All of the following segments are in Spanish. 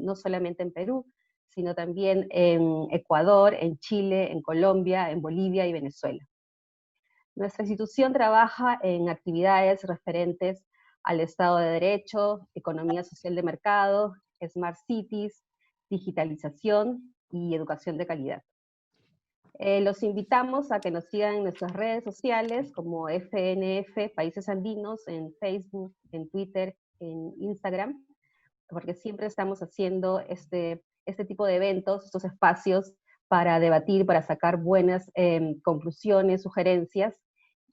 no solamente en Perú, sino también en Ecuador, en Chile, en Colombia, en Bolivia y Venezuela. Nuestra institución trabaja en actividades referentes al Estado de Derecho, economía social de mercado, Smart Cities, digitalización y educación de calidad. Los invitamos a que nos sigan en nuestras redes sociales como FNF Países Andinos, en Facebook, en Twitter, en Instagram, porque siempre estamos haciendo este tipo de eventos, estos espacios para debatir, para sacar buenas conclusiones, sugerencias,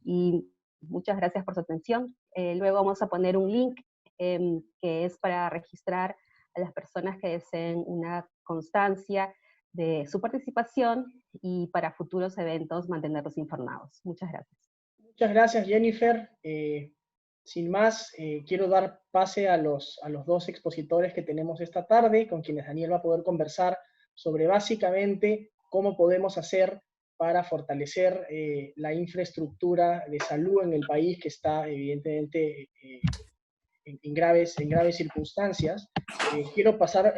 y muchas gracias por su atención. Luego vamos a poner un link que es para registrar a las personas que deseen una constancia de su participación y para futuros eventos mantenerlos informados. Muchas gracias. Muchas gracias, Jennifer. Sin más, quiero dar pase a los dos expositores que tenemos esta tarde, con quienes Daniel va a poder conversar sobre básicamente cómo podemos hacer para fortalecer la infraestructura de salud en el país, que está evidentemente en graves circunstancias. Quiero pasar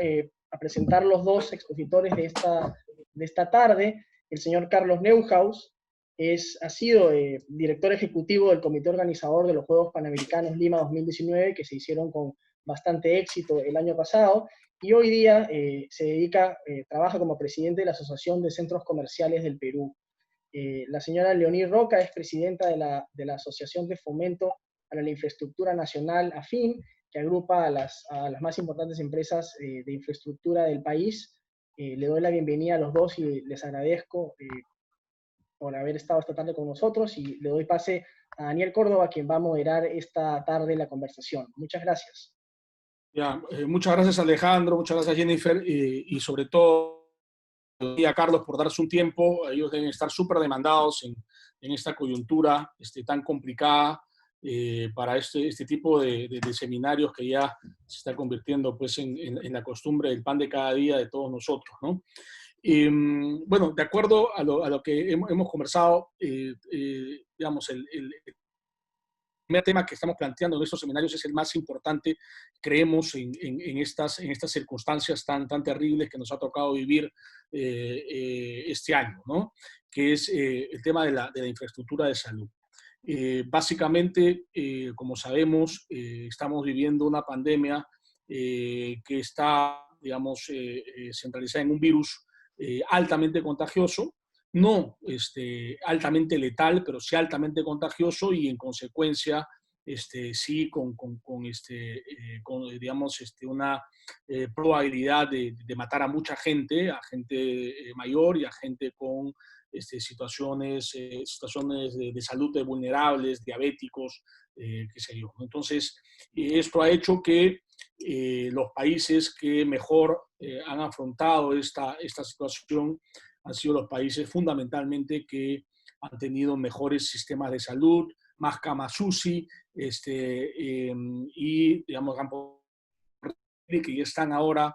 a presentar los dos expositores de esta tarde. El señor Carlos Neuhaus ha sido director ejecutivo del comité organizador de los Juegos Panamericanos Lima 2019, que se hicieron con bastante éxito el año pasado, y hoy día trabaja como presidente de la Asociación de Centros Comerciales del Perú. La señora Leonie Roca es presidenta de la Asociación de Fomento a la Infraestructura Nacional, AFIN, que agrupa a las más importantes empresas de infraestructura del país. Le doy la bienvenida a los dos y les agradezco por haber estado esta tarde con nosotros, y le doy pase a Daniel Córdoba, quien va a moderar esta tarde la conversación. Muchas gracias. Muchas gracias, Alejandro, muchas gracias, Jennifer, y sobre todo a Carlos por darse un tiempo. Ellos deben estar súper demandados en esta coyuntura tan complicada para este tipo de seminarios que ya se está convirtiendo pues, en la costumbre del pan de cada día de todos nosotros, ¿no? Bueno, de acuerdo a lo que hemos conversado, digamos, el primer tema que estamos planteando en estos seminarios es el más importante, creemos, en estas circunstancias tan terribles que nos ha tocado vivir este año, ¿no? Que es el tema de la infraestructura de salud. Básicamente, como sabemos, estamos viviendo una pandemia que está, digamos, centralizada en un virus altamente contagioso, no altamente letal, pero sí altamente contagioso, y en consecuencia sí con digamos, una probabilidad de matar a mucha gente, a gente mayor y a gente con situaciones de salud de vulnerables, diabéticos, qué sé yo. Entonces, esto ha hecho que los países que mejor han afrontado esta situación han sido los países fundamentalmente que han tenido mejores sistemas de salud, más camas UCI, y digamos, que ya están ahora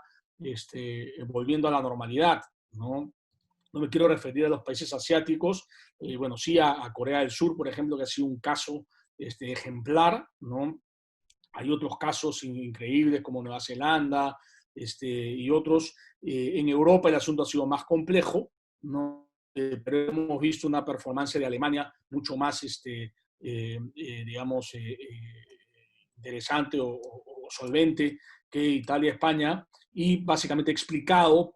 volviendo a la normalidad, ¿no? No me quiero referir a los países asiáticos, bueno, sí a Corea del Sur, por ejemplo, que ha sido un caso ejemplar, ¿no? Hay otros casos increíbles como Nueva Zelanda y otros. En Europa el asunto ha sido más complejo, ¿no? Pero hemos visto una performance de Alemania mucho más, digamos, interesante o solvente que Italia y España, y básicamente explicado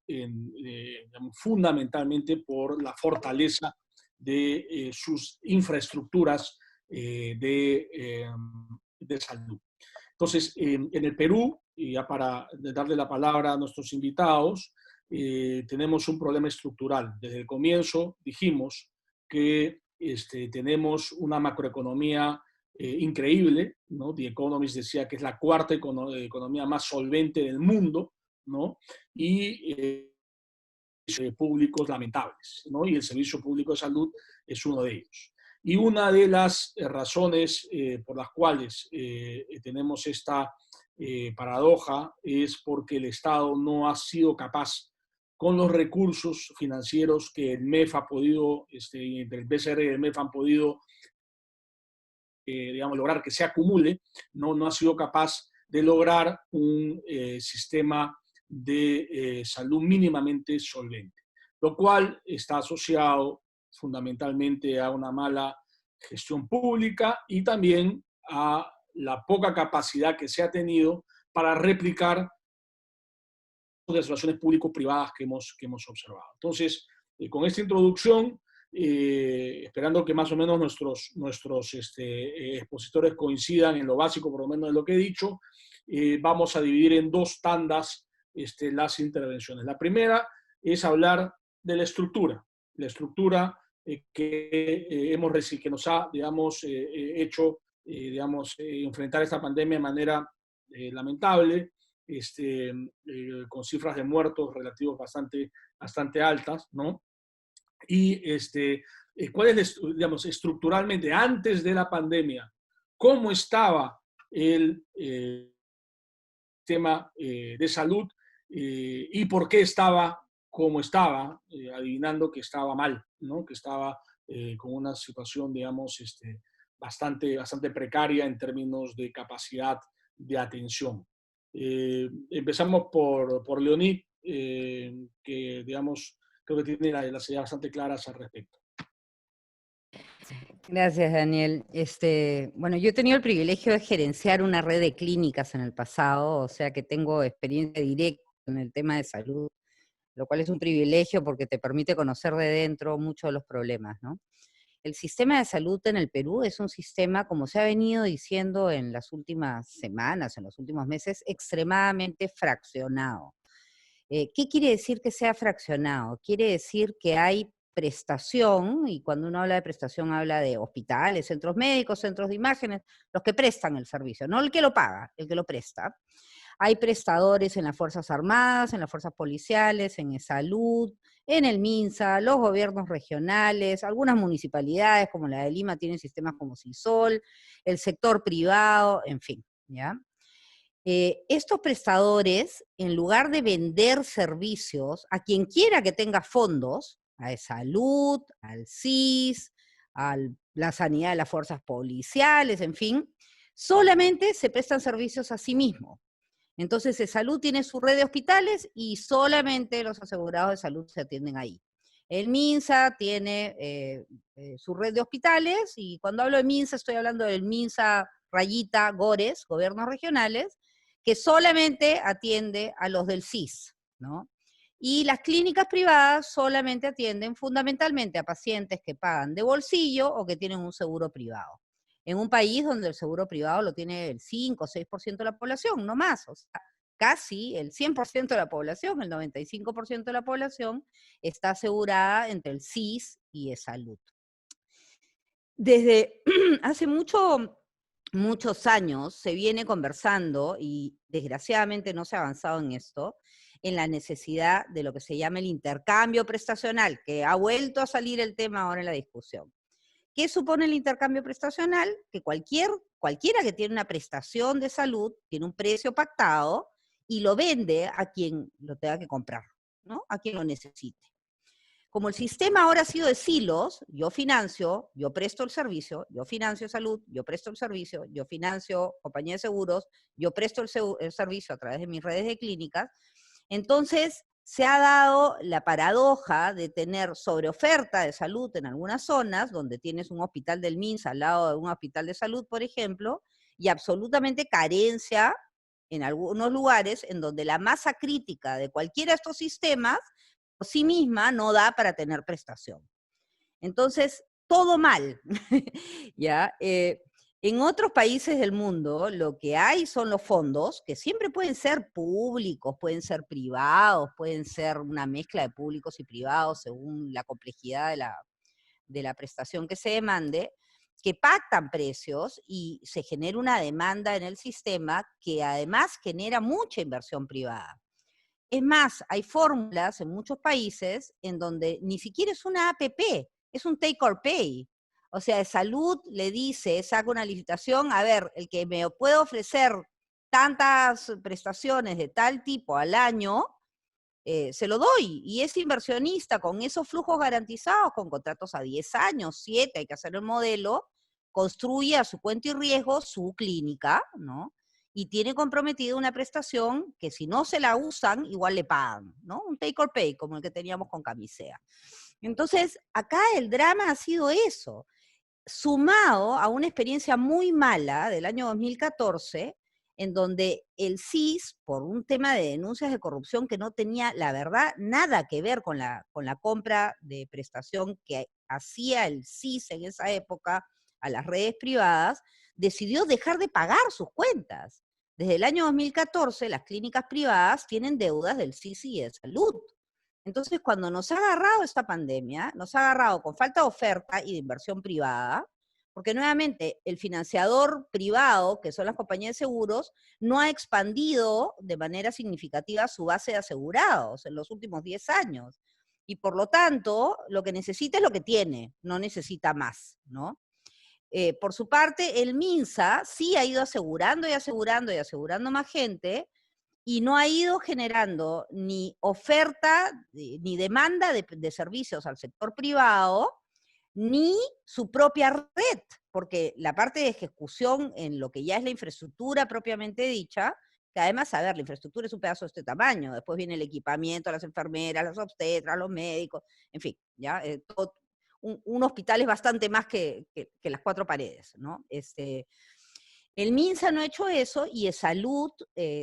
digamos, fundamentalmente por la fortaleza de sus infraestructuras de salud. Entonces, en el Perú, y ya para darle la palabra a nuestros invitados, tenemos un problema estructural. Desde el comienzo dijimos que tenemos una macroeconomía increíble, ¿no? The Economist decía que es la cuarta economía más solvente del mundo, ¿no? Y públicos lamentables, ¿no? Y el Servicio Público de Salud es uno de ellos. Y una de las razones por las cuales tenemos esta paradoja es porque el Estado no ha sido capaz, con los recursos financieros que el MEF ha podido, entre el BCR y el MEF han podido, digamos, lograr que se acumule, no ha sido capaz de lograr un sistema de salud mínimamente solvente, lo cual está asociado fundamentalmente a una mala gestión pública y también a la poca capacidad que se ha tenido para replicar de las relaciones público-privadas que hemos observado. Entonces, con esta introducción, esperando que más o menos nuestros expositores coincidan en lo básico, por lo menos de lo que he dicho, vamos a dividir en dos tandas las intervenciones. La primera es hablar de la estructura que nos ha, digamos, hecho, enfrentar esta pandemia de manera lamentable, con cifras de muertos relativos bastante altas, ¿no? Y ¿cuál es, digamos, estructuralmente, antes de la pandemia, cómo estaba el tema de salud y por qué estaba como estaba, adivinando que estaba mal, ¿no? Que estaba con una situación, digamos, bastante precaria en términos de capacidad de atención. Empezamos por Leonid, que, digamos, creo que tiene las ideas bastante claras al respecto. Gracias, Daniel. Bueno, yo he tenido el privilegio de gerenciar una red de clínicas en el pasado, o sea que tengo experiencia directa en el tema de salud, lo cual es un privilegio porque te permite conocer de dentro muchos de los problemas, ¿no? El sistema de salud en el Perú es un sistema, como se ha venido diciendo en las últimas semanas, en los últimos meses, extremadamente fraccionado. ¿Qué quiere decir que sea fraccionado? Quiere decir que hay prestación, y cuando uno habla de prestación habla de hospitales, centros médicos, centros de imágenes, los que prestan el servicio, no el que lo paga, el que lo presta. Hay prestadores en las Fuerzas Armadas, en las Fuerzas Policiales, en salud, en el MINSA, los gobiernos regionales, algunas municipalidades como la de Lima tienen sistemas como CISOL, el sector privado, en fin, ¿ya? Estos prestadores, en lugar de vender servicios a quien quiera que tenga fondos, a salud, al CIS, a la sanidad de las fuerzas policiales, en fin, solamente se prestan servicios a sí mismos. Entonces, salud tiene su red de hospitales y solamente los asegurados de salud se atienden ahí. El MINSA tiene su red de hospitales, y cuando hablo de MINSA estoy hablando del MINSA rayita GORES, gobiernos regionales, que solamente atiende a los del CIS, ¿no? Y las clínicas privadas solamente atienden fundamentalmente a pacientes que pagan de bolsillo o que tienen un seguro privado. En un país donde el seguro privado lo tiene el 5 o 6% de la población, no más, o sea, casi el 100% de la población, el 95% de la población está asegurada entre el CIS y salud. Desde hace muchos años se viene conversando, y desgraciadamente no se ha avanzado en esto, en la necesidad de lo que se llama el intercambio prestacional, que ha vuelto a salir el tema ahora en la discusión. ¿Qué supone el intercambio prestacional? Que cualquiera que tiene una prestación de salud tiene un precio pactado y lo vende a quien lo tenga que comprar, ¿no? A quien lo necesite. Como el sistema ahora ha sido de silos, yo financio, yo presto el servicio, yo financio salud, yo presto el servicio, yo financio compañía de seguros, yo presto el servicio a través de mis redes de clínicas, entonces se ha dado la paradoja de tener sobreoferta de salud en algunas zonas, donde tienes un hospital del MINSA al lado de un hospital de salud, por ejemplo, y absolutamente carencia en algunos lugares en donde la masa crítica de cualquiera de estos sistemas por sí misma no da para tener prestación. Entonces, todo mal, ¿ya? En otros países del mundo, lo que hay son los fondos, que siempre pueden ser públicos, pueden ser privados, pueden ser una mezcla de públicos y privados según la complejidad de la prestación que se demande, que pactan precios y se genera una demanda en el sistema que además genera mucha inversión privada. Es más, hay fórmulas en muchos países en donde ni siquiera es una APP, es un take or pay. O sea, salud le dice, saca una licitación, a ver, el que me puede ofrecer tantas prestaciones de tal tipo al año, se lo doy. Y ese inversionista con esos flujos garantizados, con contratos a 10 años, 7, hay que hacer el modelo, construye a su cuenta y riesgo su clínica, ¿no? y tiene comprometida una prestación que si no se la usan, igual le pagan, ¿no? Un take or pay, como el que teníamos con Camisea. Entonces, acá el drama ha sido eso, sumado a una experiencia muy mala del año 2014, en donde el CIS, por un tema de denuncias de corrupción que no tenía, la verdad, nada que ver con la compra de prestación que hacía el CIS en esa época a las redes privadas, decidió dejar de pagar sus cuentas. Desde el año 2014, las clínicas privadas tienen deudas del CIS y de salud. Entonces, cuando nos ha agarrado esta pandemia, nos ha agarrado con falta de oferta y de inversión privada, porque nuevamente el financiador privado, que son las compañías de seguros, no ha expandido de manera significativa su base de asegurados en los últimos 10 años. Y por lo tanto, lo que necesita es lo que tiene, no necesita más, ¿no? Por su parte, el MINSA sí ha ido asegurando y asegurando y asegurando más gente, y no ha ido generando ni oferta ni demanda de servicios al sector privado, ni su propia red, porque la parte de ejecución en lo que ya es la infraestructura propiamente dicha, que además, a ver, la infraestructura es un pedazo de este tamaño, después viene el equipamiento, las enfermeras, las obstetras, los médicos, en fin, ya un hospital es bastante más que las 4 paredes, ¿no? El MINSA no ha hecho eso y Salud,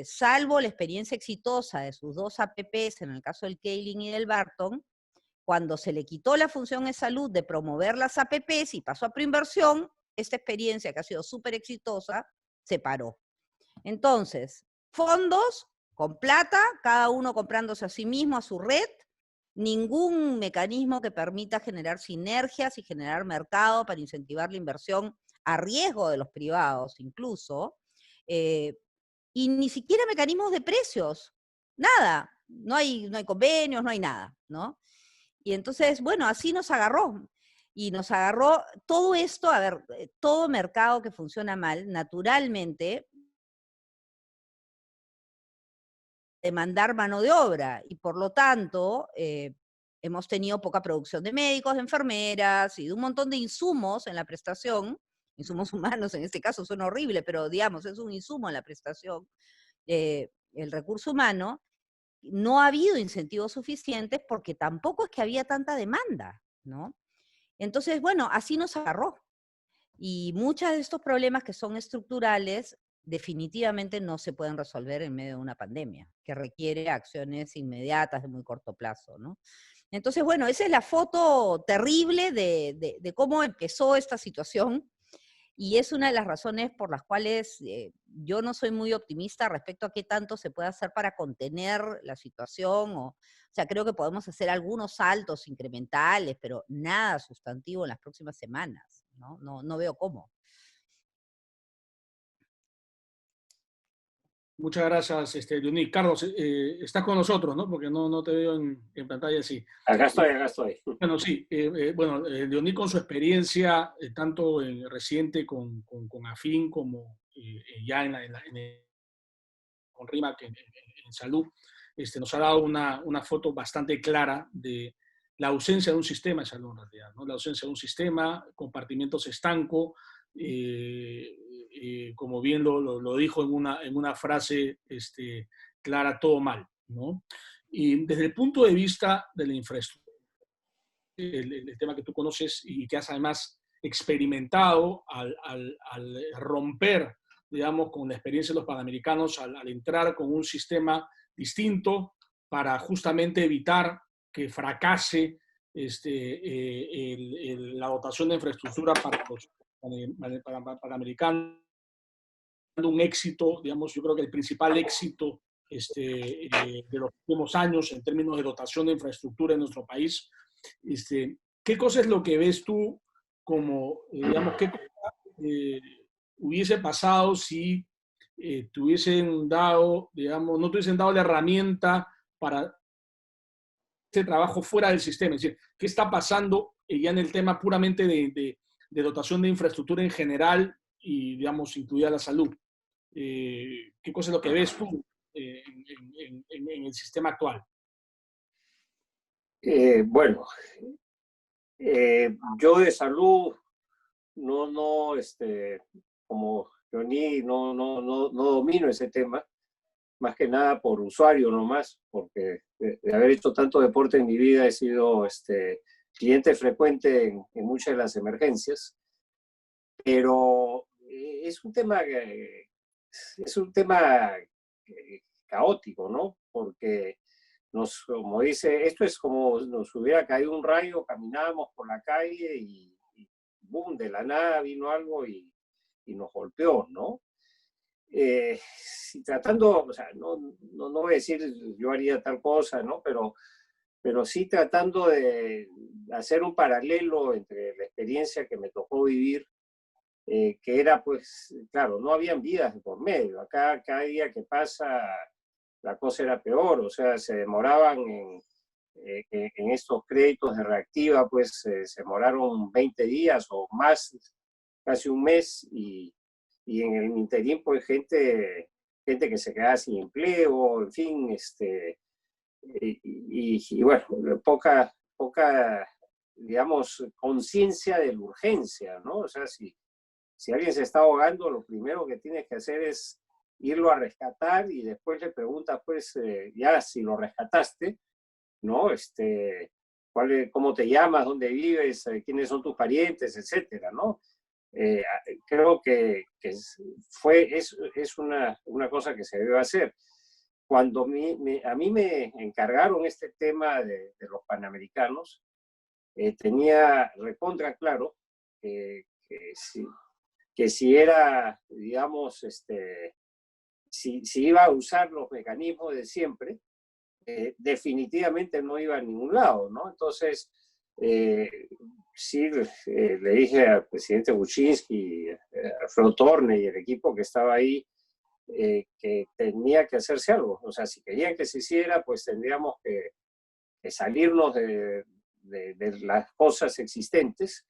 salvo la experiencia exitosa de sus 2 APPs, en el caso del Keirin y del Barton, cuando se le quitó la función de Salud de promover las APPs y pasó a preinversión, esta experiencia que ha sido súper exitosa, se paró. Entonces, fondos con plata, cada uno comprándose a sí mismo, a su red, ningún mecanismo que permita generar sinergias y generar mercado para incentivar la inversión a riesgo de los privados incluso, y ni siquiera mecanismos de precios, nada, no hay convenios, no hay nada, ¿no? Y entonces, bueno, así nos agarró. Y nos agarró todo esto, a ver, todo mercado que funciona mal, naturalmente, demandar mano de obra, y por lo tanto, hemos tenido poca producción de médicos, de enfermeras, y de un montón de insumos en la prestación, insumos humanos en este caso suena horrible, pero digamos, es un insumo en la prestación, el recurso humano. No ha habido incentivos suficientes porque tampoco es que había tanta demanda, ¿no? Entonces, bueno, así nos agarró. Y muchos de estos problemas que son estructurales definitivamente no se pueden resolver en medio de una pandemia, que requiere acciones inmediatas de muy corto plazo, ¿no? Entonces, bueno, esa es la foto terrible de cómo empezó esta situación, y es una de las razones por las cuales yo no soy muy optimista respecto a qué tanto se puede hacer para contener la situación. O sea, creo que podemos hacer algunos saltos incrementales, pero nada sustantivo en las próximas semanas, ¿no? No veo cómo. Muchas gracias, Leoní. Carlos, estás con nosotros, ¿no? Porque no te veo en pantalla así. Acá estoy. Bueno, sí. Leoní con su experiencia, tanto reciente con AFIN como ya con RIMAC en salud, nos ha dado una foto bastante clara de la ausencia de un sistema de salud en realidad, ¿no? La ausencia de un sistema, compartimientos estancos, como bien lo dijo en una frase clara, todo mal, ¿no? Y desde el punto de vista de la infraestructura, el tema que tú conoces y que has además experimentado al romper, digamos, con la experiencia de los panamericanos, al entrar con un sistema distinto para justamente evitar que fracase la dotación de infraestructura para los panamericanos, un éxito, digamos, yo creo que el principal éxito de los últimos años en términos de dotación de infraestructura en nuestro país. ¿Qué cosa es lo que ves tú como, digamos, qué cosa hubiese pasado si te hubiesen dado, digamos, no te hubiesen dado la herramienta para este trabajo fuera del sistema? Es decir, ¿qué está pasando ya en el tema puramente de dotación de infraestructura en general y, digamos, incluida la salud? ¿Qué cosa es lo que ves tú en el sistema actual? Bueno, yo de salud, como Leoní mí no domino ese tema, más que nada por usuario nomás, porque de haber hecho tanto deporte en mi vida he sido cliente frecuente en muchas de las emergencias, pero es un tema caótico, ¿no? Porque como dice, esto es como nos hubiera caído un rayo, caminábamos por la calle y boom, de la nada vino algo y nos golpeó, ¿no? Tratando, o sea, no voy a decir yo haría tal cosa, ¿no? Pero sí tratando de hacer un paralelo entre la experiencia que me tocó vivir, que era, pues, claro, no habían vidas de por medio. Acá, cada día que pasa, la cosa era peor, o sea, se demoraban en estos créditos de reactiva, pues se demoraron 20 días o más, casi un mes, y en el interín, pues gente que se quedaba sin empleo, en fin, y bueno, poca, digamos, conciencia de la urgencia, ¿no? O sea, si alguien se está ahogando, lo primero que tienes que hacer es irlo a rescatar y después le preguntas, pues, ya si lo rescataste, ¿no? ¿Cómo te llamas? ¿Dónde vives? ¿Quiénes son tus parientes? Etcétera, ¿no? Creo que es una cosa que se debe hacer. Cuando a mí me encargaron este tema de los Panamericanos, tenía recontra claro que si era, digamos, si iba a usar los mecanismos de siempre, definitivamente no iba a ningún lado, ¿no? Entonces, sí, le dije al presidente Kuczynski, a Alfredo Torne y el equipo que estaba ahí, que tenía que hacerse algo. O sea, si querían que se hiciera, pues tendríamos que salirnos de las cosas existentes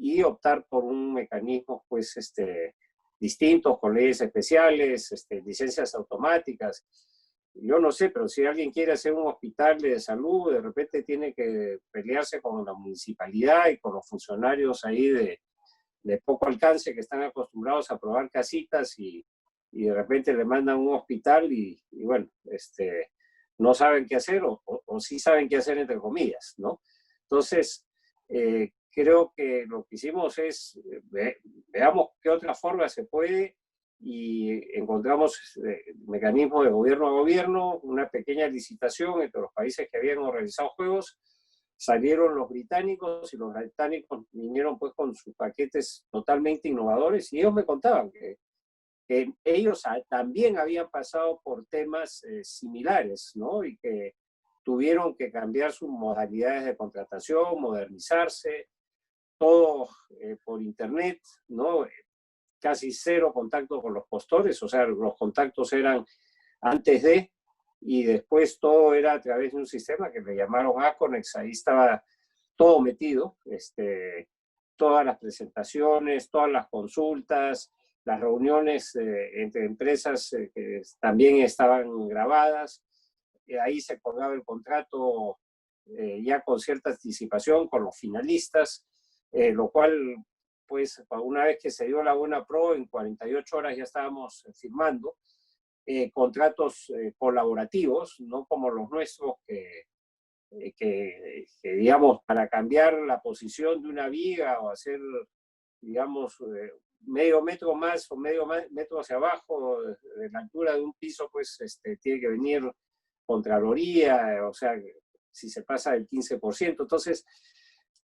y optar por un mecanismo, pues, distintos, con leyes especiales, licencias automáticas. Yo no sé, pero si alguien quiere hacer un hospital de salud, de repente tiene que pelearse con la municipalidad y con los funcionarios ahí de poco alcance que están acostumbrados a probar casitas y de repente le mandan un hospital y bueno, no saben qué hacer o sí saben qué hacer entre comillas, ¿no? Entonces, creo que lo que hicimos es, veamos qué otra forma se puede y encontramos mecanismos de gobierno a gobierno, una pequeña licitación entre los países que habían organizado juegos. Salieron los británicos y los británicos vinieron pues con sus paquetes totalmente innovadores y ellos me contaban que ellos también habían pasado por temas similares, ¿no? Y que tuvieron que cambiar sus modalidades de contratación, modernizarse, todo por internet, ¿no? Casi cero contacto con los postores, o sea, los contactos eran antes de, y después todo era a través de un sistema que le llamaron Aconex, ahí estaba todo metido, todas las presentaciones, todas las consultas, las reuniones entre empresas que también estaban grabadas, ahí se colgaba el contrato ya con cierta anticipación con los finalistas, lo cual, pues, una vez que se dio la buena pro, en 48 horas ya estábamos firmando contratos colaborativos, no como los nuestros que, digamos, para cambiar la posición de una viga o hacer, digamos, medio metro más o medio metro hacia abajo de la altura de un piso, pues tiene que venir Contraloría, o sea, si se pasa del 15%. Entonces,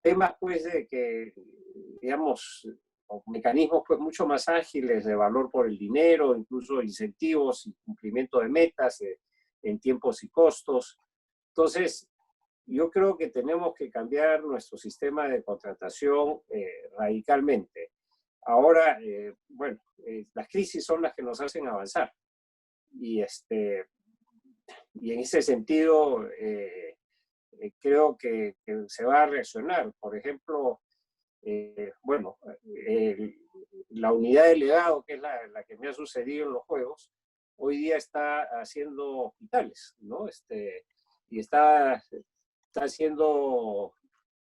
temas pues de que, digamos, mecanismos pues mucho más ágiles de valor por el dinero, incluso incentivos y cumplimiento de metas en tiempos y costos. Entonces, yo creo que tenemos que cambiar nuestro sistema de contratación radicalmente. Ahora, bueno, las crisis son las que nos hacen avanzar. Y en ese sentido, creo que se va a reaccionar. Por ejemplo, bueno, la unidad de legado, que es la que me ha sucedido en los juegos, hoy día está haciendo hospitales, ¿no? Y está haciendo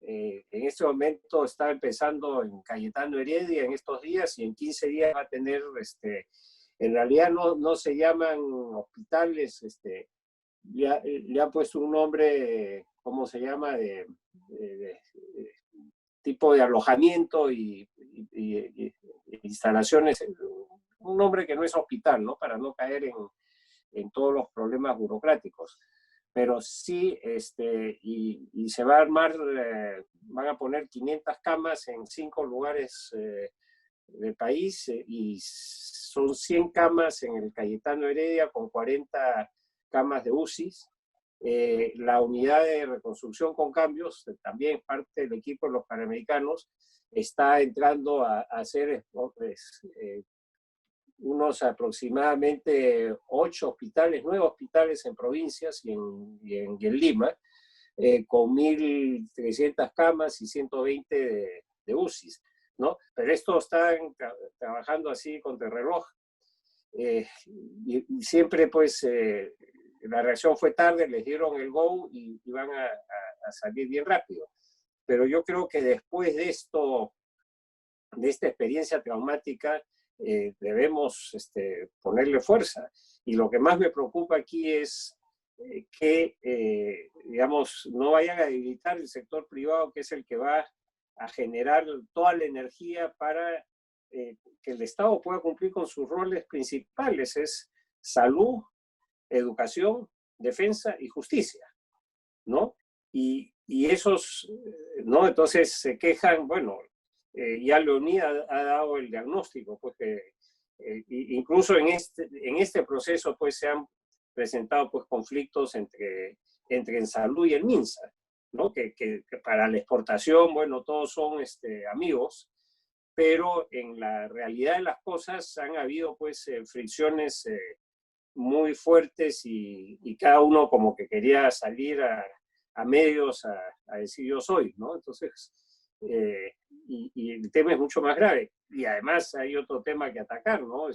En este momento está empezando en Cayetano Heredia en estos días y en 15 días va a tener, en realidad no se llaman hospitales, le han puesto un nombre, ¿cómo se llama? De tipo de alojamiento y instalaciones, un nombre que no es hospital, ¿no? Para no caer en todos los problemas burocráticos. Pero sí, y se va a armar, van a poner 500 camas en 5 lugares del país y son 100 camas en el Cayetano Heredia con 40 camas de UCIs. La unidad de reconstrucción con cambios, también parte del equipo de los Panamericanos, está entrando a hacer unos aproximadamente 8 hospitales, 9 hospitales en provincias y en Lima, con 1.300 camas y 120 de UCIs, ¿no? Pero estos están trabajando así contra el reloj. Y siempre, pues, la reacción fue tarde, les dieron el go y van a salir bien rápido. Pero yo creo que después de esto, de esta experiencia traumática, debemos ponerle fuerza. Y lo que más me preocupa aquí es que, digamos, no vayan a debilitar el sector privado, que es el que va a generar toda la energía para que el Estado pueda cumplir con sus roles principales, es salud, educación, defensa y justicia, ¿no? Y esos, ¿no? Entonces se quejan, bueno, ya Leoní ha dado el diagnóstico, pues que incluso en este proceso pues se han presentado pues conflictos entre en salud y el MINSA, ¿no? Que para la exportación, bueno, todos son amigos, pero en la realidad de las cosas han habido pues fricciones muy fuertes y cada uno como que quería salir a medios a decir yo soy, ¿no? Entonces, y el tema es mucho más grave. Y además hay otro tema que atacar, ¿no?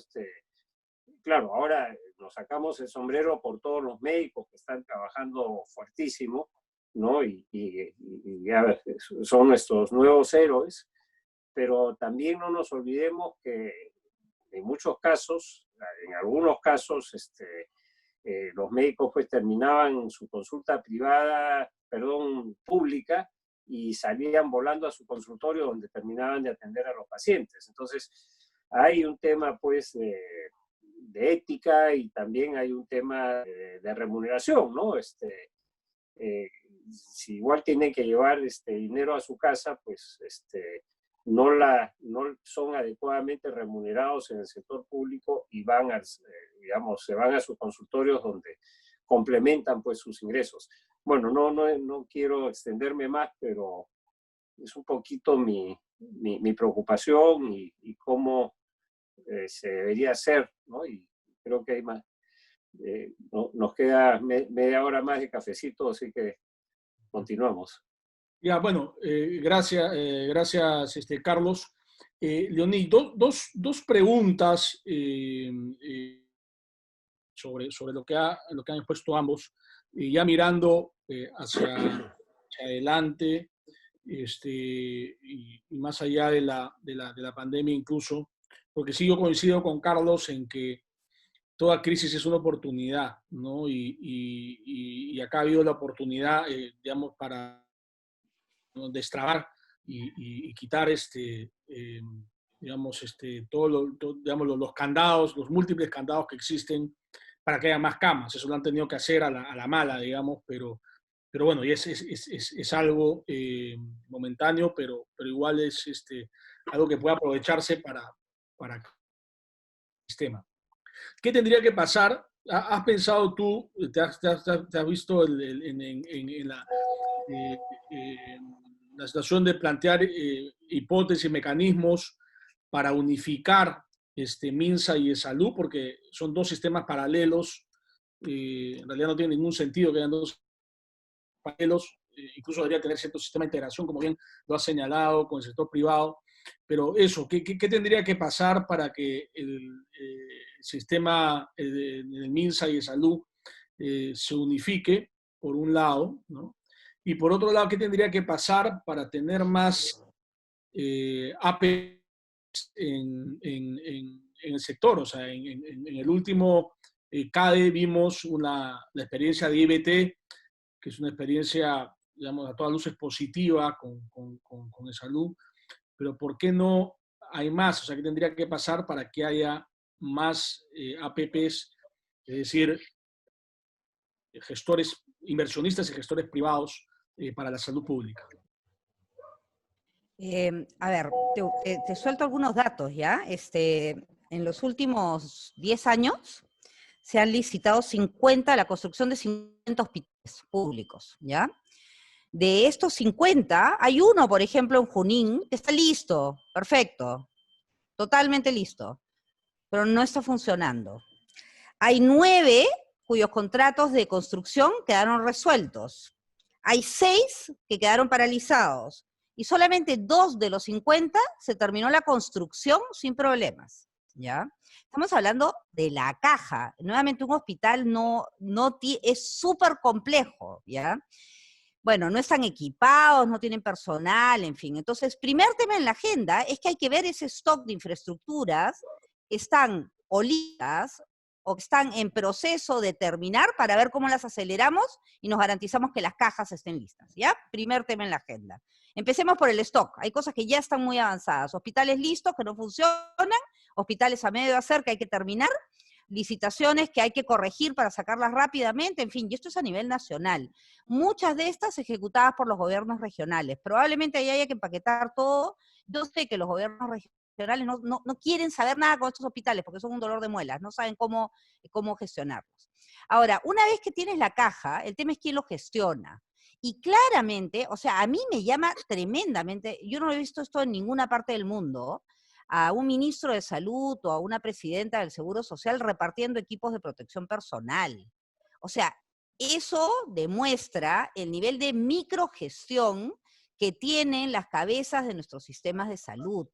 Claro, ahora nos sacamos el sombrero por todos los médicos que están trabajando fuertísimo, ¿no? Y ya son nuestros nuevos héroes, pero también no nos olvidemos que en muchos casos, en algunos casos, los médicos pues terminaban su consulta pública y salían volando a su consultorio donde terminaban de atender a los pacientes. Entonces, hay un tema pues de ética y también hay un tema de remuneración, ¿no? Si igual tienen que llevar dinero a su casa, pues no son adecuadamente remunerados en el sector público y digamos, se van a sus consultorios donde complementan pues sus ingresos. Bueno, no quiero extenderme más, pero es un poquito mi preocupación y cómo se debería hacer, ¿no? Y creo que hay más. Nos queda media hora más de cafecito, así que continuamos. Ya, bueno, gracias Carlos. Leoní, dos preguntas sobre lo que han expuesto ambos, ya mirando hacia adelante y más allá de la pandemia incluso, porque sí yo coincido con Carlos en que toda crisis es una oportunidad, ¿no? Y acá ha habido la oportunidad, digamos, para destrabar y quitar digamos, digamos, los candados, los múltiples candados que existen para que haya más camas. Eso lo han tenido que hacer a la mala, digamos, pero bueno, y es algo momentáneo, pero igual es algo que puede aprovecharse para el sistema. ¿Qué tendría que pasar? ¿Has pensado tú, te has visto en la situación de plantear hipótesis y mecanismos para unificar MINSA y ESALUD, porque son dos sistemas paralelos, en realidad no tiene ningún sentido que hayan dos paralelos, incluso debería tener cierto sistema de integración, como bien lo ha señalado, con el sector privado, pero eso, ¿qué tendría que pasar para que el sistema del MINSA y ESALUD se unifique, por un lado, ¿no? Y por otro lado, ¿qué tendría que pasar para tener más APPs en el sector? O sea, en el último CADE vimos la experiencia de IBT, que es una experiencia, digamos, a todas luces positiva con el salud, pero ¿por qué no hay más? O sea, ¿qué tendría que pasar para que haya más APPs, es decir, gestores, inversionistas y gestores privados para la salud pública? A ver, te suelto algunos datos, ¿ya? En los últimos 10 años se han licitado la construcción de 50 hospitales públicos, ¿ya? De estos 50, hay uno, por ejemplo, en Junín, que está listo, perfecto, totalmente listo, pero no está funcionando. Hay 9 cuyos contratos de construcción quedaron resueltos. Hay 6 que quedaron paralizados. Y solamente 2 de los 50 se terminó la construcción sin problemas, ¿ya? Estamos hablando de La Caja. Nuevamente, un hospital es súper complejo, ¿ya? Bueno, no están equipados, no tienen personal, en fin. Entonces, primer tema en la agenda es que hay que ver ese stock de infraestructuras que están o listas o que están en proceso de terminar para ver cómo las aceleramos y nos garantizamos que las cajas estén listas, ¿ya? Primer tema en la agenda. Empecemos por el stock. Hay cosas que ya están muy avanzadas. Hospitales listos que no funcionan, hospitales a medio de hacer que hay que terminar, licitaciones que hay que corregir para sacarlas rápidamente, en fin, y esto es a nivel nacional. Muchas de estas ejecutadas por los gobiernos regionales. Probablemente ahí haya que empaquetar todo. Yo sé que los gobiernos regionales no quieren saber nada con estos hospitales porque son un dolor de muelas, no saben cómo gestionarlos. Ahora, una vez que tienes la caja, el tema es quién lo gestiona. Y claramente, o sea, a mí me llama tremendamente, yo no he visto esto en ninguna parte del mundo, a un ministro de salud o a una presidenta del Seguro Social repartiendo equipos de protección personal. O sea, eso demuestra el nivel de microgestión que tienen las cabezas de nuestros sistemas de salud.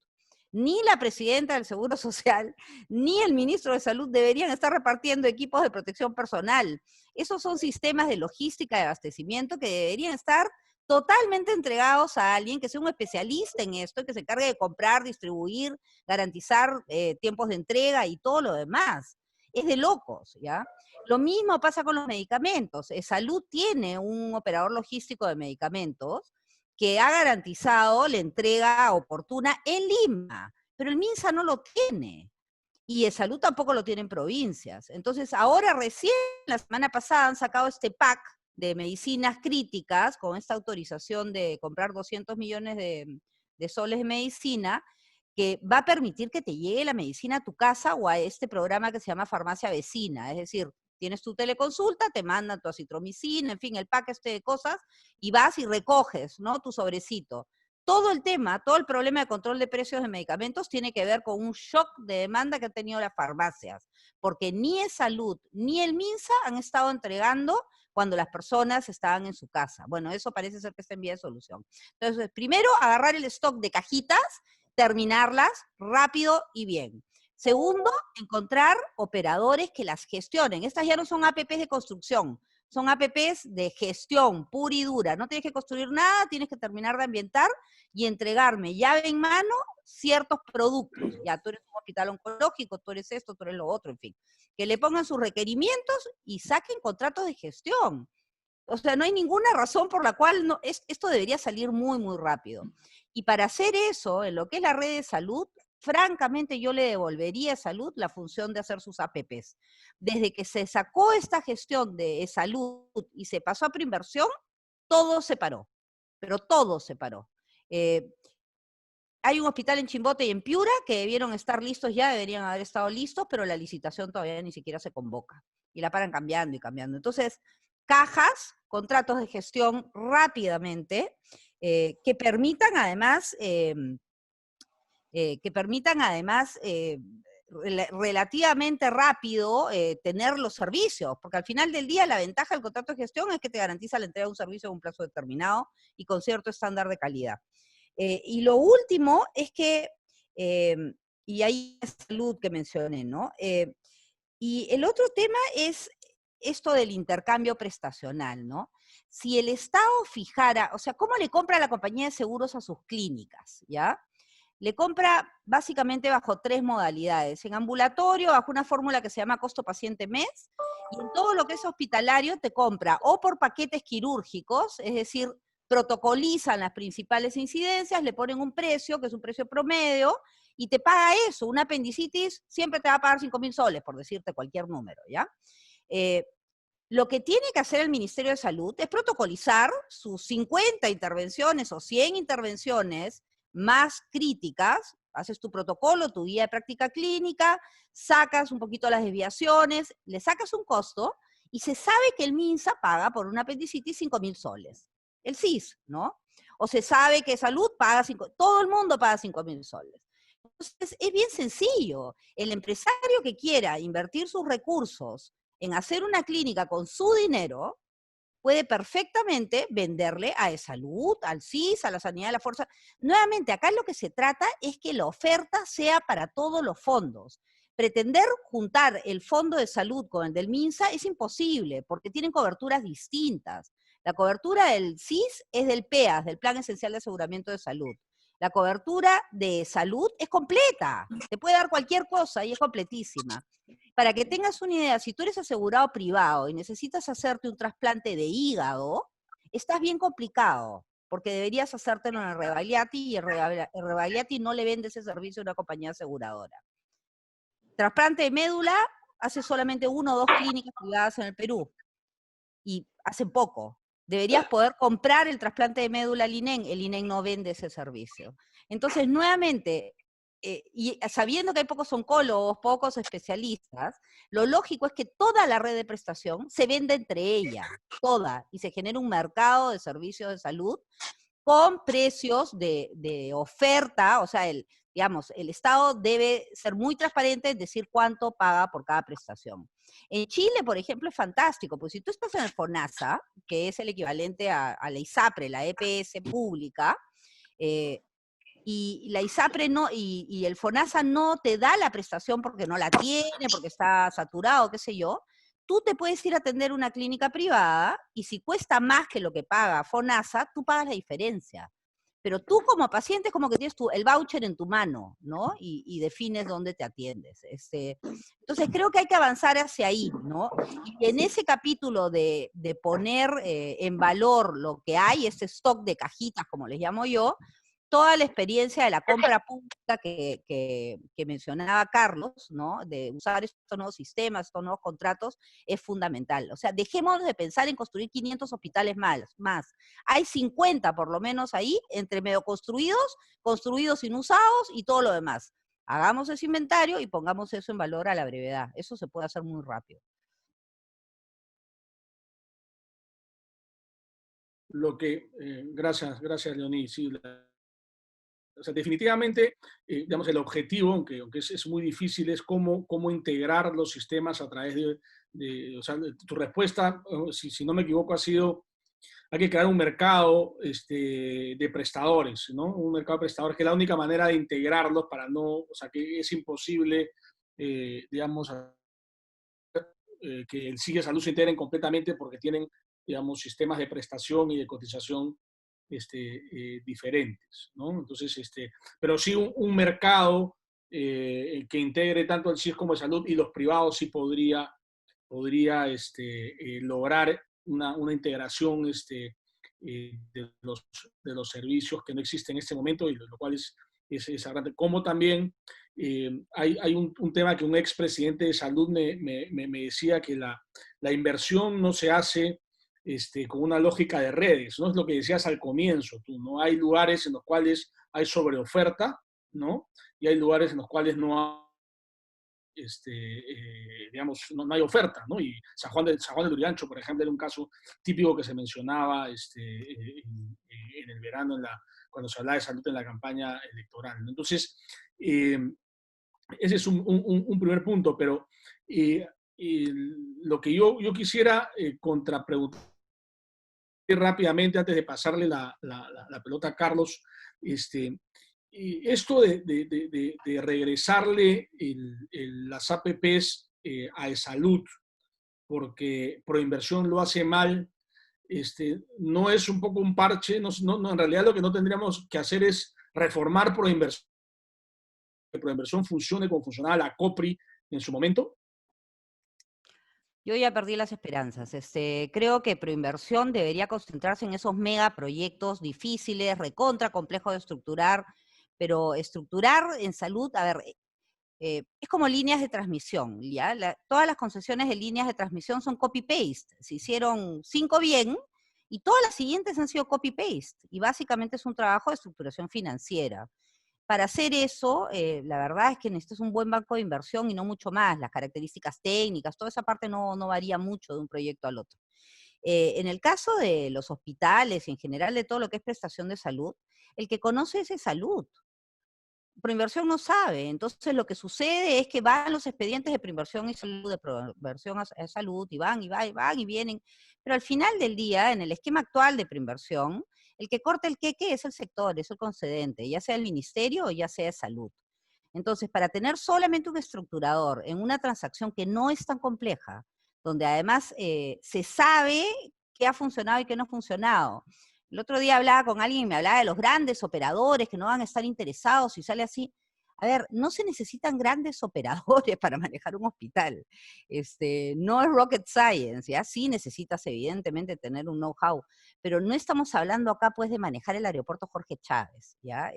Ni la presidenta del Seguro Social, ni el ministro de Salud deberían estar repartiendo equipos de protección personal. Esos son sistemas de logística de abastecimiento que deberían estar totalmente entregados a alguien que sea un especialista en esto, que se encargue de comprar, distribuir, garantizar tiempos de entrega y todo lo demás. Es de locos, ¿ya? Lo mismo pasa con los medicamentos. Salud tiene un operador logístico de medicamentos que ha garantizado la entrega oportuna en Lima, pero el MINSA no lo tiene. Y Salud tampoco lo tiene en provincias. Entonces, ahora recién, la semana pasada, han sacado este pack de medicinas críticas con esta autorización de comprar 200 millones de soles de medicina, que va a permitir que te llegue la medicina a tu casa o a este programa que se llama farmacia vecina. Es decir, tienes tu teleconsulta, te mandan tu acitromicina, en fin, el pack de cosas, y vas y recoges, ¿no?, tu sobrecito. Todo el tema, todo el problema de control de precios de medicamentos tiene que ver con un shock de demanda que han tenido las farmacias, porque ni Salud ni el MINSA han estado entregando cuando las personas estaban en su casa. Bueno, eso parece ser que está en vía de solución. Entonces, primero, agarrar el stock de cajitas, terminarlas rápido y bien. Segundo, encontrar operadores que las gestionen. Estas ya no son APPs de construcción, son APPs de gestión pura y dura. No tienes que construir nada, tienes que terminar de ambientar y entregarme llave en mano ciertos productos. Ya, tú eres un hospital oncológico, tú eres esto, tú eres lo otro, en fin. Que le pongan sus requerimientos y saquen contratos de gestión. O sea, no hay ninguna razón por la cual esto debería salir muy, muy rápido. Y para hacer eso, en lo que es la red de salud, francamente yo le devolvería a Salud la función de hacer sus APPs. Desde que se sacó esta gestión de salud y se pasó a preinversión, todo se paró, pero todo se paró. Hay un hospital en Chimbote y en Piura que debieron estar listos ya, deberían haber estado listos, pero la licitación todavía ni siquiera se convoca. Y la paran cambiando y cambiando. Entonces, cajas, contratos de gestión rápidamente, que permitan además relativamente rápido tener los servicios, porque al final del día la ventaja del contrato de gestión es que te garantiza la entrega de un servicio en un plazo determinado y con cierto estándar de calidad. Y lo último es que, y ahí es Salud que mencioné, ¿no? Y el otro tema es esto del intercambio prestacional, ¿no? Si el Estado fijara, o sea, ¿cómo le compra la compañía de seguros a sus clínicas, ya? Le compra básicamente bajo 3 modalidades. En ambulatorio, bajo una fórmula que se llama costo paciente mes, y en todo lo que es hospitalario te compra o por paquetes quirúrgicos, es decir, protocolizan las principales incidencias, le ponen un precio, que es un precio promedio, y te paga eso. Una apendicitis siempre te va a pagar 5.000 soles, por decirte cualquier número, ¿ya? Lo que tiene que hacer el Ministerio de Salud es protocolizar sus 50 intervenciones o 100 intervenciones más críticas, haces tu protocolo, tu guía de práctica clínica, sacas un poquito las desviaciones, le sacas un costo y se sabe que el MINSA paga por una apendicitis 5.000 soles. El CIS, ¿no? O se sabe que Salud paga, todo el mundo paga 5.000 soles. Entonces, es bien sencillo. El empresario que quiera invertir sus recursos en hacer una clínica con su dinero, puede perfectamente venderle a E-Salud, al CIS, a la Sanidad de la Fuerza. Nuevamente, acá lo que se trata es que la oferta sea para todos los fondos. Pretender juntar el fondo de salud con el del MINSA es imposible, porque tienen coberturas distintas. La cobertura del CIS es del PEAS, del Plan Esencial de Aseguramiento de Salud. La cobertura de salud es completa, te puede dar cualquier cosa y es completísima. Para que tengas una idea, si tú eres asegurado privado y necesitas hacerte un trasplante de hígado, estás bien complicado, porque deberías hacértelo en el Rebagliati y el Rebagliati no le vende ese servicio a una compañía aseguradora. Trasplante de médula hace solamente 1 o 2 clínicas privadas en el Perú, y hace poco. Deberías poder comprar el trasplante de médula al INEN, el INEN no vende ese servicio. Entonces, nuevamente, y sabiendo que hay pocos oncólogos, pocos especialistas, lo lógico es que toda la red de prestación se venda entre ellas, toda, y se genere un mercado de servicios de salud con precios de oferta, o sea, digamos, el Estado debe ser muy transparente en decir cuánto paga por cada prestación. En Chile, por ejemplo, es fantástico, porque si tú estás en el FONASA, que es el equivalente a la ISAPRE, la EPS pública, y la ISAPRE no, y el FONASA no te da la prestación porque no la tiene, porque está saturado, qué sé yo, tú te puedes ir a atender una clínica privada y si cuesta más que lo que paga FONASA, tú pagas la diferencia. Pero tú como paciente es como que tienes el voucher en tu mano, ¿no? Y defines dónde te atiendes. Entonces creo que hay que avanzar hacia ahí, ¿no? Y en ese capítulo de poner en valor lo que hay, ese stock de cajitas, como les llamo yo, toda la experiencia de la compra pública que mencionaba Carlos, ¿no? De usar estos nuevos sistemas, estos nuevos contratos, es fundamental. O sea, dejemos de pensar en construir 500 hospitales más. Hay 50 por lo menos ahí, entre medio construidos, construidos sin usados y todo lo demás. Hagamos ese inventario y pongamos eso en valor a la brevedad. Eso se puede hacer muy rápido. Gracias, Leoní. Sí, o sea, definitivamente, digamos, el objetivo, aunque es muy difícil, es cómo integrar los sistemas a través o sea, tu respuesta, si no me equivoco, ha sido, hay que crear un mercado de prestadores, ¿no? Un mercado de prestadores, que es la única manera de integrarlos para no, o sea, que es imposible, digamos, que el SIGE Salud se integren completamente porque tienen, digamos, sistemas de prestación y de cotización diferentes, ¿no? Entonces, pero sí un mercado que integre tanto el CIS como el salud y los privados sí podría lograr una integración de los servicios que no existen en este momento, y lo cual es grande. Como también hay un tema que un expresidente de salud me decía, que la inversión no se hace con una lógica de redes, ¿no? Es lo que decías al comienzo, tú, ¿no? Hay lugares en los cuales hay sobreoferta, ¿no? Y hay lugares en los cuales no hay, digamos, no hay oferta, ¿no? Y San Juan de Lurigancho, por ejemplo, era un caso típico que se mencionaba en el verano, cuando se hablaba de salud en la campaña electoral, ¿no? Entonces, ese es un primer punto, pero lo que yo quisiera contrapreguntar rápidamente, antes de pasarle la pelota a Carlos, esto de regresarle las APPs a salud, porque Proinversión lo hace mal, no es un poco un parche, en realidad lo que no tendríamos que hacer es reformar Proinversión, que Proinversión funcione como funcionaba la COPRI en su momento. Yo ya perdí las esperanzas. Creo que Proinversión debería concentrarse en esos megaproyectos difíciles, recontra complejos de estructurar, pero estructurar en salud, a ver, es como líneas de transmisión, ¿ya? Todas las concesiones de líneas de transmisión son copy-paste. Se hicieron 5 bien y todas las siguientes han sido copy-paste. Y básicamente es un trabajo de estructuración financiera. Para hacer eso, la verdad es que necesitas un buen banco de inversión y no mucho más. Las características técnicas, toda esa parte no varía mucho de un proyecto al otro. En el caso de los hospitales y en general de todo lo que es prestación de salud, el que conoce es de salud. Proinversión no sabe, entonces lo que sucede es que van los expedientes de Proinversión y salud, de Proinversión a salud, y van y vienen, pero al final del día, en el esquema actual de Proinversión, el que corta el queque es el sector, es el concedente, ya sea el ministerio o ya sea salud. Entonces, para tener solamente un estructurador en una transacción que no es tan compleja, donde además se sabe qué ha funcionado y qué no ha funcionado. El otro día hablaba con alguien y me hablaba de los grandes operadores que no van a estar interesados y sale así. A ver, no se necesitan grandes operadores para manejar un hospital. No es rocket science, ¿ya? Sí necesitas evidentemente tener un know-how, pero no estamos hablando acá pues de manejar el aeropuerto Jorge Chávez, ¿ya?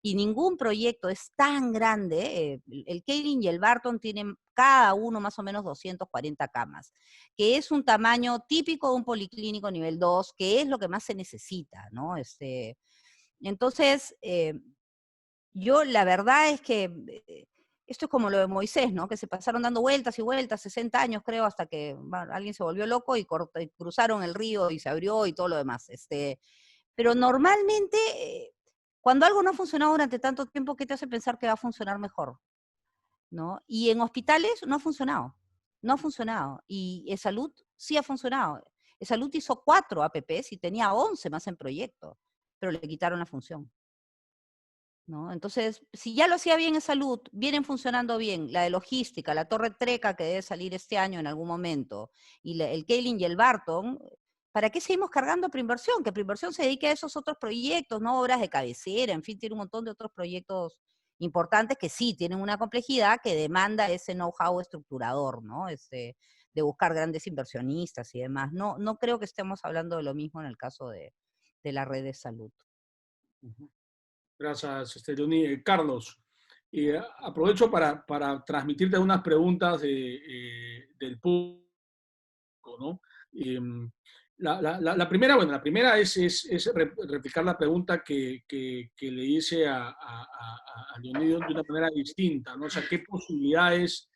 Y ningún proyecto es tan grande, el Kaylin y el Barton tienen cada uno más o menos 240 camas, que es un tamaño típico de un policlínico nivel 2, que es lo que más se necesita, ¿no? Entonces, yo la verdad es que esto es como lo de Moisés, ¿no? Que se pasaron dando vueltas y vueltas, 60 años creo, hasta que alguien se volvió loco y cruzaron el río y se abrió y todo lo demás. Pero normalmente, cuando algo no ha funcionado durante tanto tiempo, ¿qué te hace pensar que va a funcionar mejor? ¿No? Y en hospitales no ha funcionado, no ha funcionado. Y Salud sí ha funcionado. Salud hizo 4 APPs y tenía 11 más en proyecto, pero le quitaron la función, ¿no? Entonces, si ya lo hacía bien en Salud, vienen funcionando bien, la de logística, la Torre Treca, que debe salir este año en algún momento, y el Kaylin y el Barton, ¿para qué seguimos cargando Proinversión? Que Proinversión se dedique a esos otros proyectos, no obras de cabecera, en fin, tiene un montón de otros proyectos importantes que sí tienen una complejidad que demanda ese know-how estructurador, ¿no? De buscar grandes inversionistas y demás. No creo que estemos hablando de lo mismo en el caso de la red de salud. Gracias, Leoní. Carlos, aprovecho para transmitirte unas preguntas del público, ¿no? La primera, bueno, la primera es replicar la pregunta que le hice a Leoní de una manera distinta, ¿no? O sea, ¿qué posibilidades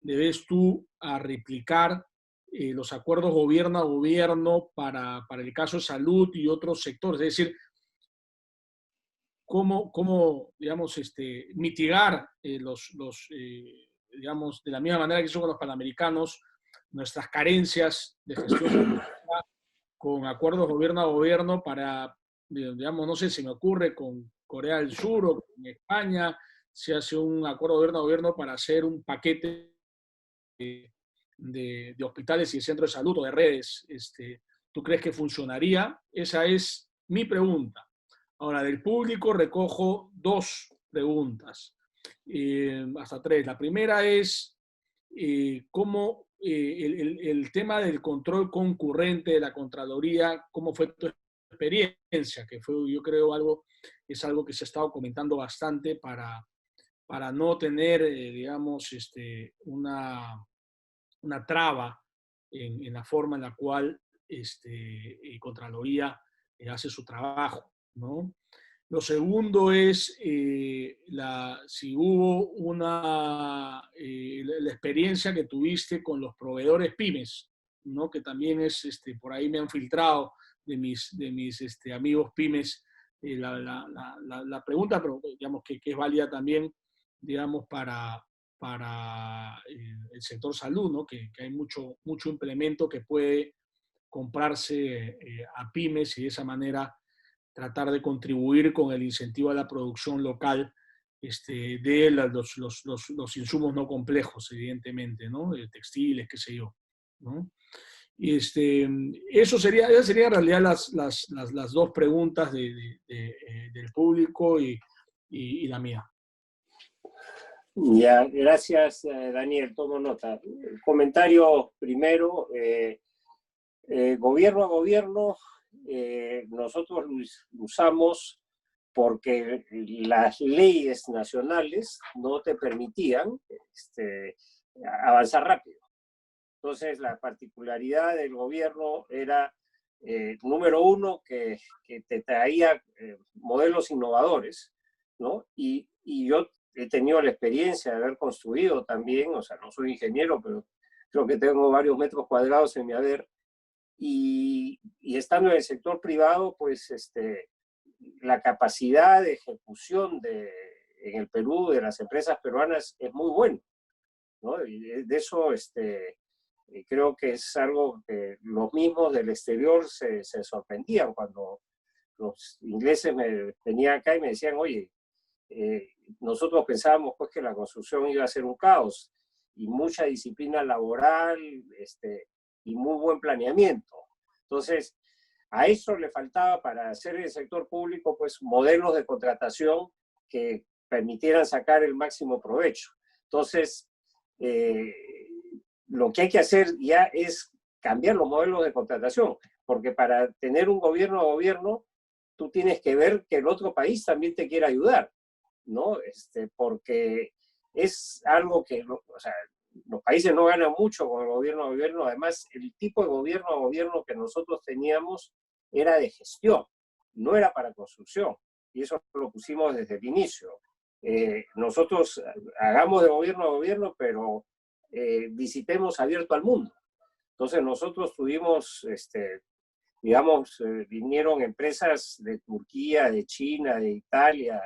le ves tú a replicar los acuerdos gobierno a gobierno para el caso de salud y otros sectores? Es decir, cómo digamos, mitigar digamos, de la misma manera que hizo con los panamericanos, nuestras carencias de gestión con acuerdos gobierno a gobierno para, digamos, no sé, se me ocurre con Corea del Sur o con España, se hace un acuerdo gobierno a gobierno para hacer un paquete de hospitales y de centros de salud o de redes. ¿Tú crees que funcionaría? Esa es mi pregunta. Ahora, del público recojo 2 preguntas, hasta 3. La primera es cómo el tema del control concurrente de la Contraloría, ¿cómo fue tu experiencia? Que fue, yo creo, es algo que se ha estado comentando bastante para no tener, digamos, una traba en la forma en la cual Contraloría hace su trabajo, ¿no? Lo segundo es si hubo la experiencia que tuviste con los proveedores pymes, ¿no? Que también es, por ahí me han filtrado de mis amigos pymes la pregunta, pero digamos que es válida también, digamos, para el sector salud, ¿no? Que hay mucho implemento que puede comprarse a pymes y de esa manera tratar de contribuir con el incentivo a la producción local de los insumos no complejos, evidentemente, ¿no? Textiles, qué sé yo. ¿no? Y esas serían en realidad las dos preguntas del público y la mía. Ya, gracias, Daniel, tomo nota. Comentario primero, gobierno a gobierno, nosotros lo usamos porque las leyes nacionales no te permitían avanzar rápido. Entonces, la particularidad del gobierno era, número uno, que te traía modelos innovadores, ¿no? Y yo he tenido la experiencia de haber construido también, o sea, no soy ingeniero, pero creo que tengo varios metros cuadrados en mi haber, y estando en el sector privado, pues la capacidad de ejecución en el Perú de las empresas peruanas es muy buena, ¿no? Y de eso creo que es algo que los mismos del exterior se sorprendían cuando los ingleses me venían acá y me decían, oye, nosotros pensábamos pues que la construcción iba a ser un caos, y mucha disciplina laboral y muy buen planeamiento. Entonces, a eso le faltaba para hacer el sector público pues modelos de contratación que permitieran sacar el máximo provecho. Entonces, lo que hay que hacer ya es cambiar los modelos de contratación, porque para tener un gobierno a gobierno, tú tienes que ver que el otro país también te quiere ayudar, ¿no? Porque es algo que, o sea, los países no ganan mucho con el gobierno a gobierno. Además, el tipo de gobierno a gobierno que nosotros teníamos era de gestión, no era para construcción, y eso lo pusimos desde el inicio. Nosotros hagamos de gobierno a gobierno, pero visitemos abierto al mundo. Entonces nosotros tuvimos, digamos, vinieron empresas de Turquía, de China, de Italia,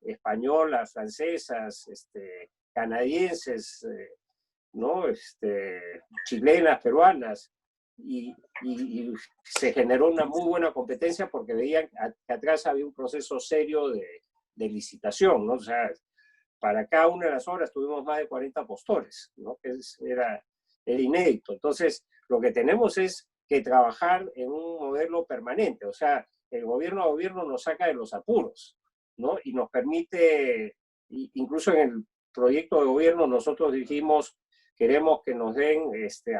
españolas, francesas, canadienses, ¿no? Chilenas, peruanas, y se generó una muy buena competencia porque veían que atrás había un proceso serio de licitación, ¿no? O sea, para cada una de las obras tuvimos más de 40 postores, ¿no? Que era inédito. Entonces, lo que tenemos es que trabajar en un modelo permanente, o sea, el gobierno a gobierno nos saca de los apuros, ¿no? Y nos permite, incluso en el proyecto de gobierno nosotros dijimos, queremos que nos den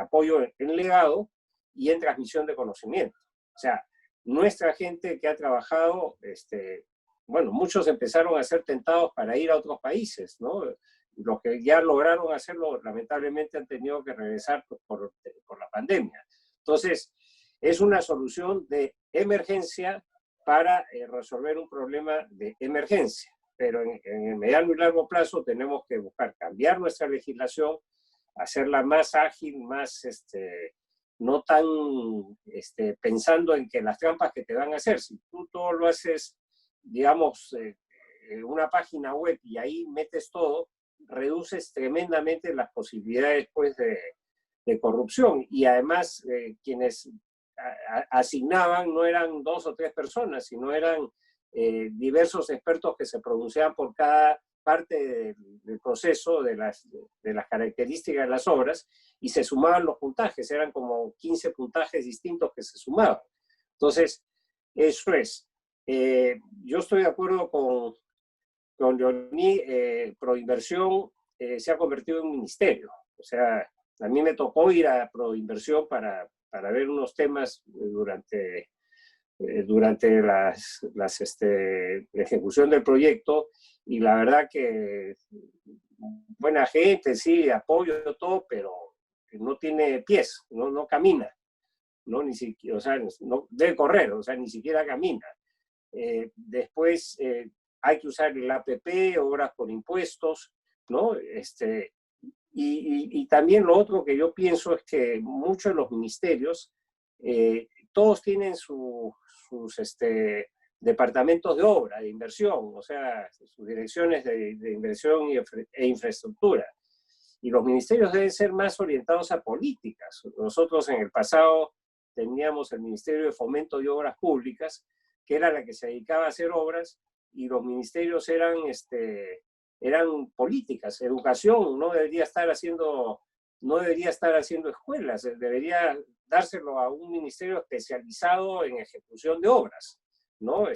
apoyo en legado y en transmisión de conocimiento. O sea, nuestra gente que ha trabajado, bueno, muchos empezaron a ser tentados para ir a otros países, ¿no? Los que ya lograron hacerlo, lamentablemente han tenido que regresar por la pandemia. Entonces, es una solución de emergencia para resolver un problema de emergencia. Pero en el mediano y largo plazo tenemos que buscar cambiar nuestra legislación, hacerla más ágil, más, no tan pensando en que las trampas que te van a hacer. Si tú todo lo haces, digamos, una página web y ahí metes todo, reduces tremendamente las posibilidades pues, de corrupción. Y además, quienes asignaban no eran 2 o 3 personas, sino eran diversos expertos que se pronunciaban por cada parte del proceso, de las características de las obras, y se sumaban los puntajes, eran como 15 puntajes distintos que se sumaban. Entonces, eso es. Yo estoy de acuerdo con Leoní, Proinversión se ha convertido en un ministerio. O sea, a mí me tocó ir a Proinversión para ver unos temas durante la ejecución del proyecto, y la verdad que buena gente, sí, apoyo todo, pero no tiene pies, no camina, ¿no? Ni siquiera, o sea, no, debe correr, o sea, ni siquiera camina. Después hay que usar el APP, obras por impuestos, ¿no? Y también lo otro que yo pienso es que muchos de los ministerios, todos tienen sus departamentos de obra, de inversión, o sea, sus direcciones de inversión e infraestructura. Y los ministerios deben ser más orientados a políticas. Nosotros en el pasado teníamos el Ministerio de Fomento y Obras Públicas, que era la que se dedicaba a hacer obras, y los ministerios eran políticas. Educación no debería estar haciendo no debería estar haciendo escuelas, debería dárselo a un ministerio especializado en ejecución de obras, ¿no?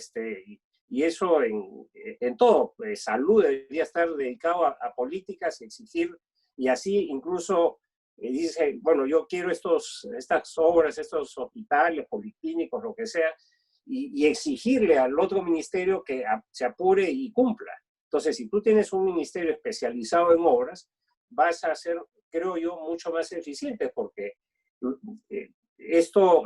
Y eso en todo, pues, salud debería estar dedicado a políticas, exigir, y así incluso dice, bueno, yo quiero estas obras, estos hospitales, policlínicos, lo que sea, y exigirle al otro ministerio que se apure y cumpla. Entonces, si tú tienes un ministerio especializado en obras, vas a ser, creo yo, mucho más eficiente, porque esto,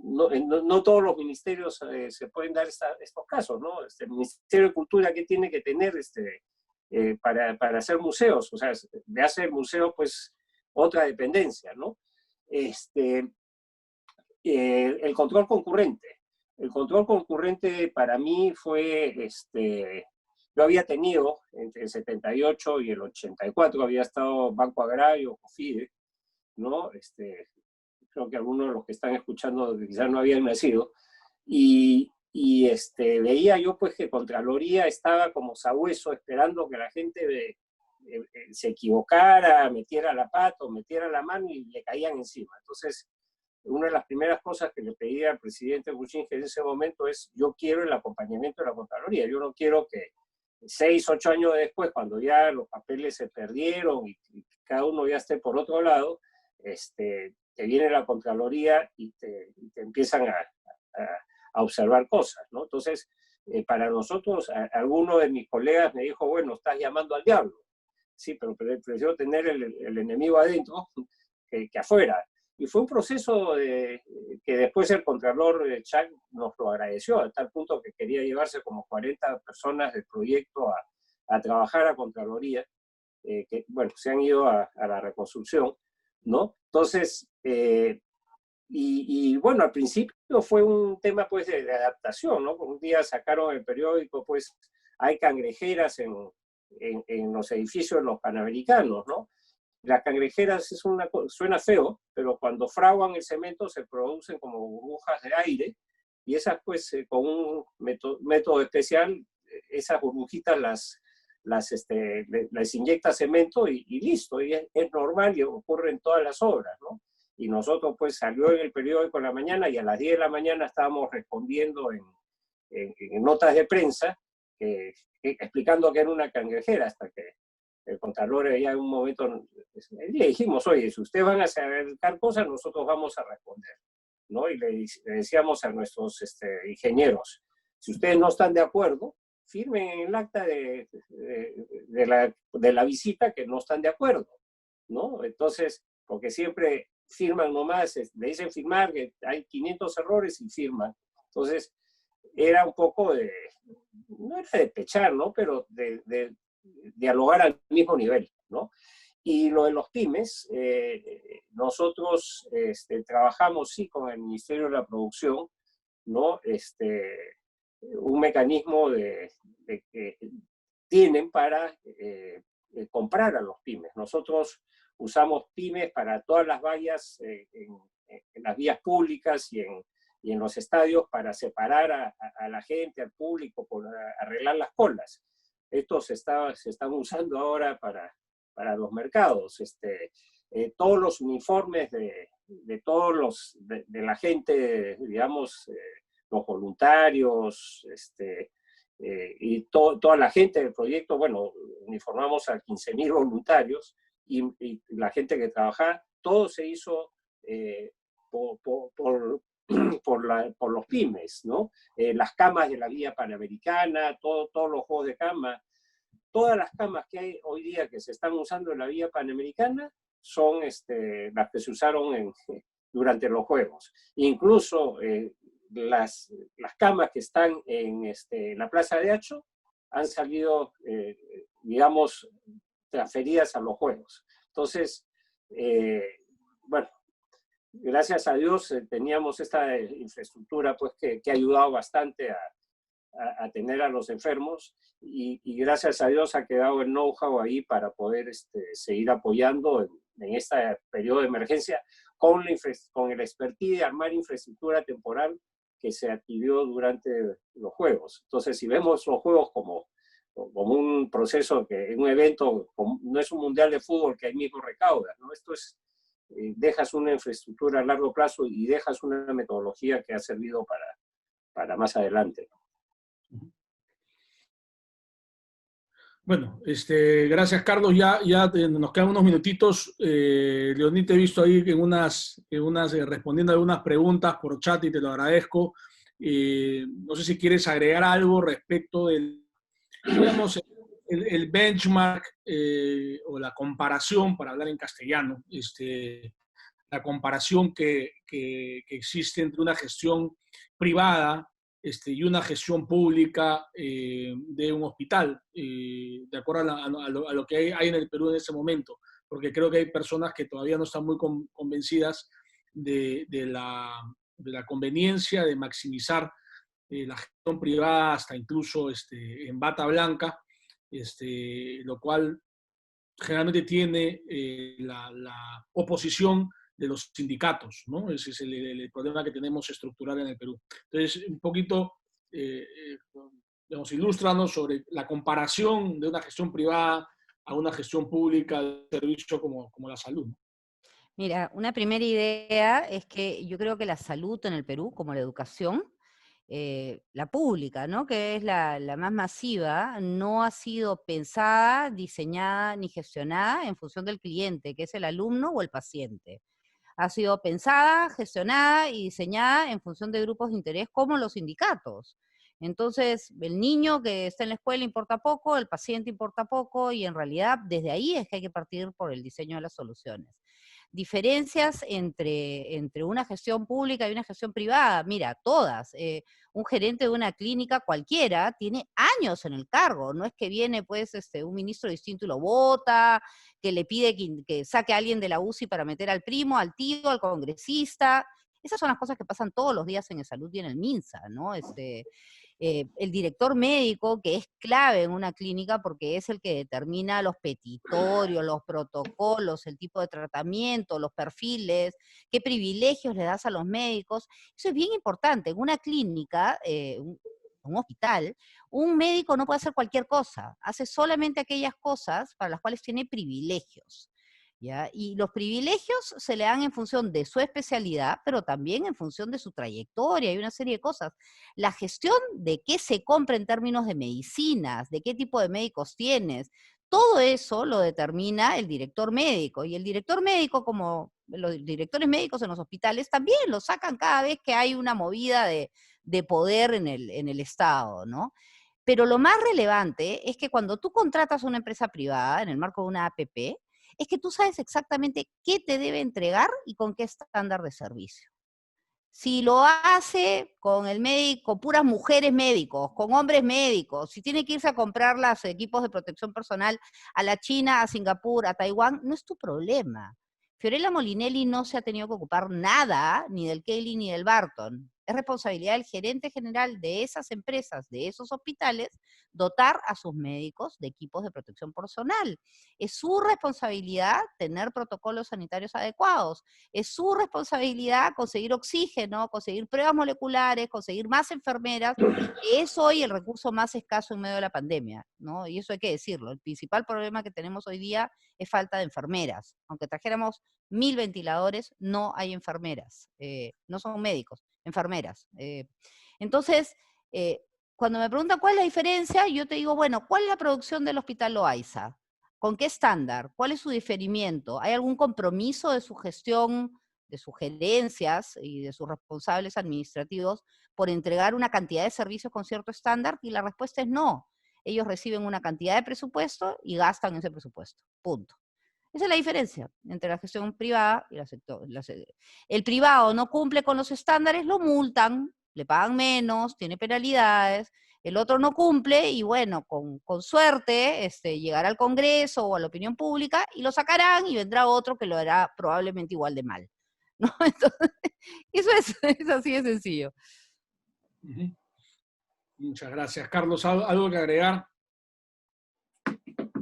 no todos los ministerios se pueden dar estos casos, ¿no? El Ministerio de Cultura, ¿qué tiene que tener para hacer museos? O sea, de hacer museo, pues, otra dependencia, ¿no? El control concurrente. El control concurrente para mí fue, yo había tenido entre el 78 y el 84, había estado Banco Agrario, COFIDE, ¿no? Creo que algunos de los que están escuchando quizás no habían nacido, y veía yo pues que Contraloría estaba como sabueso esperando que la gente se equivocara, metiera la pata o metiera la mano y le caían encima. Entonces, una de las primeras cosas que le pedí al presidente Kuczynski en ese momento es: yo quiero el acompañamiento de la Contraloría, yo no quiero que 6, 8 años después, cuando ya los papeles se perdieron y cada uno ya esté por otro lado, te viene la Contraloría y te empiezan a observar cosas, ¿no? Entonces, para nosotros, alguno de mis colegas me dijo, bueno, estás llamando al diablo. Sí, pero prefiero tener el enemigo adentro que afuera. Y fue un proceso que después el Contralor Chang nos lo agradeció, a tal punto que quería llevarse como 40 personas del proyecto a trabajar a Contraloría, que, bueno, se han ido a la reconstrucción, ¿no? Entonces, bueno, al principio fue un tema, pues, de adaptación, ¿no? Un día sacaron el periódico, pues, hay cangrejeras en los edificios de los Panamericanos, ¿no? Las cangrejeras suena feo, pero cuando fraguan el cemento se producen como burbujas de aire, y esas, pues, con un método especial, esas burbujitas les inyecta cemento y listo, y es normal y ocurre en todas las obras, ¿no? Y nosotros, pues, salió en el periódico en la mañana y a las 10 de la mañana estábamos respondiendo en notas de prensa explicando que era una cangrejera, hasta que el Contralor ya en un momento le dijimos, oye, si ustedes van a saber cosas, nosotros vamos a responder, ¿no? Y le decíamos a nuestros ingenieros, si ustedes no están de acuerdo, firmen en el acta de la visita que no están de acuerdo, ¿no? Entonces, porque siempre firman nomás, le dicen firmar, que hay 500 errores y firman. Entonces, era un poco no era de pechar, ¿no? Pero de dialogar al mismo nivel, ¿no? Y lo de los pymes, nosotros trabajamos, sí, con el Ministerio de la Producción, ¿no? Un mecanismo que tienen para comprar a los pymes. Nosotros usamos pymes para todas las vallas en las vías públicas y en los estadios, para separar a la gente, al público, por arreglar las colas. Estos se están usando ahora para los mercados. Todos los uniformes de todos de la gente, digamos, los voluntarios, y toda la gente del proyecto, bueno, uniformamos a 15.000 voluntarios, y la gente que trabaja, todo se hizo por los pymes, ¿no? Las camas de la vía Panamericana, todos los juegos de cama, todas las camas que hay hoy día que se están usando en la vía Panamericana son las que se usaron durante los Juegos. Incluso las camas que están en la Plaza de Hacho han salido, digamos, transferidas a los Juegos. Entonces, bueno, gracias a Dios teníamos esta infraestructura, pues, que ha ayudado bastante a tener a los enfermos, y gracias a Dios ha quedado el know-how ahí para poder seguir apoyando en este periodo de emergencia con el expertise de armar infraestructura temporal que se adquirió durante los Juegos. Entonces, si vemos los Juegos como como un proceso, un evento, no es un mundial de fútbol que ahí mismo recaudas, ¿no? Esto es, dejas una infraestructura a largo plazo y dejas una metodología que ha servido para más adelante. Bueno, gracias, Carlos. Ya nos quedan unos minutitos. Leonid, te he visto ahí respondiendo a algunas preguntas por chat y te lo agradezco. No sé si quieres agregar algo respecto del, digamos, el benchmark o la comparación, para hablar en castellano, la comparación que existe entre una gestión privada y una gestión pública de un hospital, de acuerdo a lo que hay en el Perú en este momento, porque creo que hay personas que todavía no están muy convencidas de la conveniencia de maximizar la gestión privada hasta incluso en bata blanca, lo cual generalmente tiene la oposición de los sindicatos, ¿no? Ese es el problema que tenemos estructural en el Perú. Entonces, un poquito, digamos, ilústranos sobre la comparación de una gestión privada a una gestión pública de servicio como la salud, ¿no? Mira, una primera idea es que yo creo que la salud en el Perú, como la educación, la pública, ¿no? Que es la más masiva, no ha sido pensada, diseñada ni gestionada en función del cliente, que es el alumno o el paciente. Ha sido pensada, gestionada y diseñada en función de grupos de interés como los sindicatos. Entonces, el niño que está en la escuela importa poco, el paciente importa poco, y en realidad desde ahí es que hay que partir por el diseño de las soluciones. Diferencias entre una gestión pública y una gestión privada, mira, todas. Un gerente de una clínica cualquiera tiene años en el cargo, no es que viene pues un ministro distinto y lo vota, que le pide que saque a alguien de la UCI para meter al primo, al tío, al congresista. Esas son las cosas que pasan todos los días en el Salud y en el MINSA, ¿no? El director médico, que es clave en una clínica porque es el que determina los petitorios, los protocolos, el tipo de tratamiento, los perfiles, qué privilegios le das a los médicos. Eso es bien importante. En una clínica, un hospital, un médico no puede hacer cualquier cosa, hace solamente aquellas cosas para las cuales tiene privilegios. ¿Ya? Y los privilegios se le dan en función de su especialidad, pero también en función de su trayectoria y una serie de cosas. La gestión de qué se compra en términos de medicinas, de qué tipo de médicos tienes, todo eso lo determina el director médico. Y el director médico, como los directores médicos en los hospitales, también lo sacan cada vez que hay una movida de poder en el Estado, ¿no? Pero lo más relevante es que cuando tú contratas a una empresa privada en el marco de una APP, es que tú sabes exactamente qué te debe entregar y con qué estándar de servicio. Si lo hace con el médico, puras mujeres médicos, con hombres médicos, si tiene que irse a comprar los equipos de protección personal a la China, a Singapur, a Taiwán, no es tu problema. Fiorella Molinelli no se ha tenido que ocupar nada, ni del Kelly ni del Barton. Es responsabilidad del gerente general de esas empresas, de esos hospitales, dotar a sus médicos de equipos de protección personal. Es su responsabilidad tener protocolos sanitarios adecuados. Es su responsabilidad conseguir oxígeno, conseguir pruebas moleculares, conseguir más enfermeras, que es hoy el recurso más escaso en medio de la pandemia, ¿no? Y eso hay que decirlo. El principal problema que tenemos hoy día es falta de enfermeras. Aunque trajéramos 1000 ventiladores, no hay enfermeras. No son médicos, enfermeras. Entonces, cuando me preguntan cuál es la diferencia, yo te digo, bueno, ¿cuál es la producción del Hospital Loaiza? ¿Con qué estándar? ¿Cuál es su diferimiento? ¿Hay algún compromiso de su gestión, de sus gerencias y de sus responsables administrativos por entregar una cantidad de servicios con cierto estándar? Y la respuesta es no. Ellos reciben una cantidad de presupuesto y gastan ese presupuesto. Punto. Esa es la diferencia entre la gestión privada y el privado no cumple con los estándares, lo multan, le pagan menos, tiene penalidades. El otro no cumple y bueno, con suerte llegará al Congreso o a la opinión pública y lo sacarán y vendrá otro que lo hará probablemente igual de mal, ¿no? Entonces, eso es así de sencillo. Muchas gracias. Carlos, ¿algo que agregar?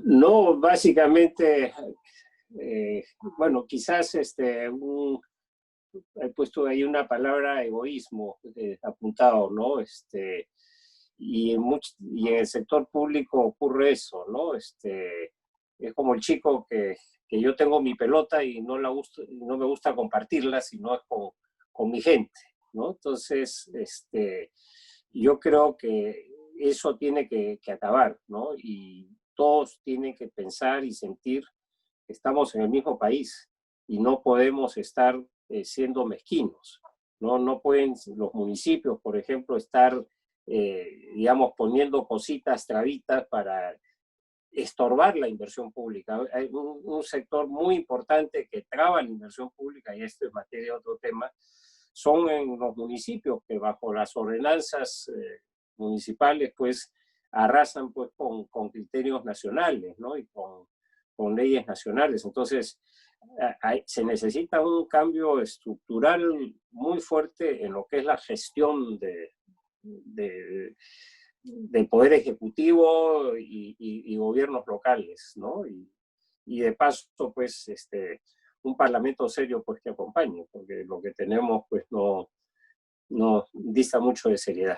No, básicamente, bueno, quizás he puesto ahí una palabra egoísmo apuntado, ¿no? y en el sector público ocurre eso, ¿no? Es como el chico que yo tengo mi pelota y no me gusta compartirla, sino es con mi gente, ¿no? Entonces, yo creo que eso tiene que acabar, ¿no? Y todos tienen que pensar y sentir que estamos en el mismo país y no podemos estar siendo mezquinos, ¿no? No pueden los municipios, por ejemplo, estar, digamos, poniendo cositas, trabitas para estorbar la inversión pública. Hay un sector muy importante que traba la inversión pública, y esto es materia de otro tema, son en los municipios que bajo las ordenanzas municipales pues arrasan pues con criterios nacionales, ¿no? Y con leyes nacionales. Entonces, se necesita un cambio estructural muy fuerte en lo que es la gestión del Poder Ejecutivo y gobiernos locales, ¿no? Y de paso, pues, un parlamento serio pues que acompañe, porque lo que tenemos pues no dista mucho de seriedad.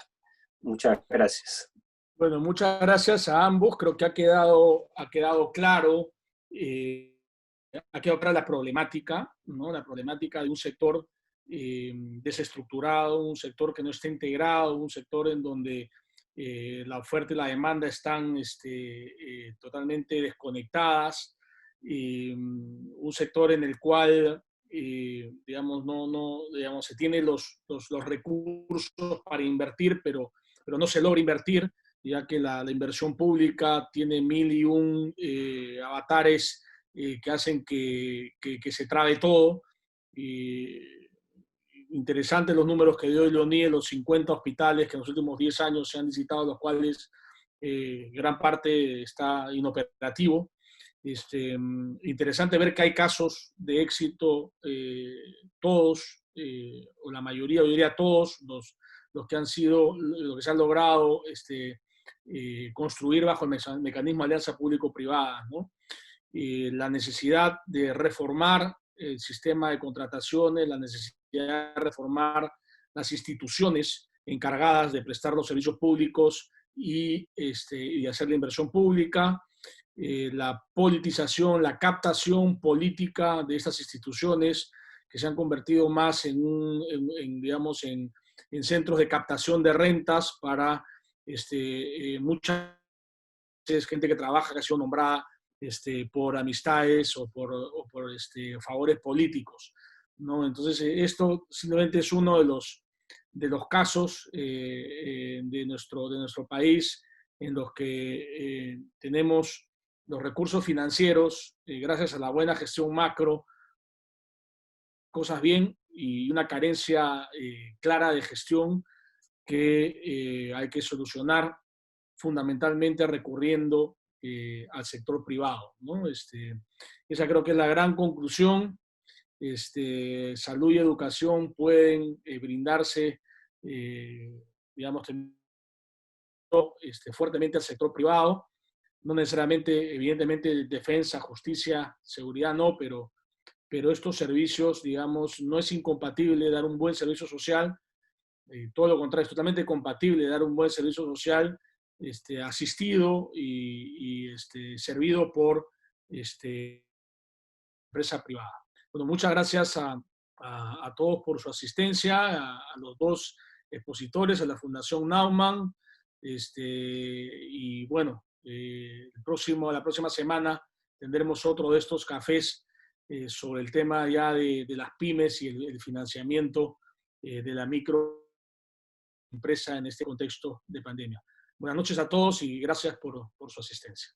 Muchas gracias. Bueno, muchas gracias a ambos. Creo que ha quedado claro, ha quedado clara la problemática, ¿no? La problemática de un sector desestructurado, un sector que no está integrado, un sector en donde la oferta y la demanda están totalmente desconectadas, un sector en el cual digamos, digamos, se tienen los recursos para invertir, pero no se logra invertir, ya que la inversión pública tiene 1001 avatares que hacen que se trabe todo. Interesantes los números que dio Leonie, los 50 hospitales que en los últimos 10 años se han visitado, los cuales gran parte está inoperativo. Interesante ver que hay casos de éxito, todos, o la mayoría, yo diría todos, los que han sido, lo que se han logrado construir bajo el mecanismo de alianza público-privada, ¿no? La necesidad de reformar el sistema de contrataciones, la necesidad de reformar las instituciones encargadas de prestar los servicios públicos y hacer la inversión pública, la politización, la captación política de estas instituciones que se han convertido más digamos, en centros de captación de rentas para mucha gente que trabaja, que ha sido nombrada por amistades o por favores políticos, ¿no? Entonces, esto simplemente es uno de los casos de nuestro país en los que tenemos los recursos financieros, gracias a la buena gestión macro, cosas bien, y una carencia clara de gestión que hay que solucionar fundamentalmente recurriendo al sector privado, ¿no? Esa creo que es la gran conclusión. Salud y educación pueden brindarse, digamos, fuertemente al sector privado, no necesariamente, evidentemente, defensa, justicia, seguridad no, pero estos servicios, digamos, no es incompatible dar un buen servicio social, todo lo contrario, es totalmente compatible dar un buen servicio social asistido y servido por empresa privada. Bueno, muchas gracias a todos por su asistencia, a los dos expositores, a la Fundación Naumann, y bueno, la próxima semana tendremos otro de estos cafés sobre el tema ya de las pymes y el financiamiento de la microempresa en este contexto de pandemia. Buenas noches a todos y gracias por su asistencia.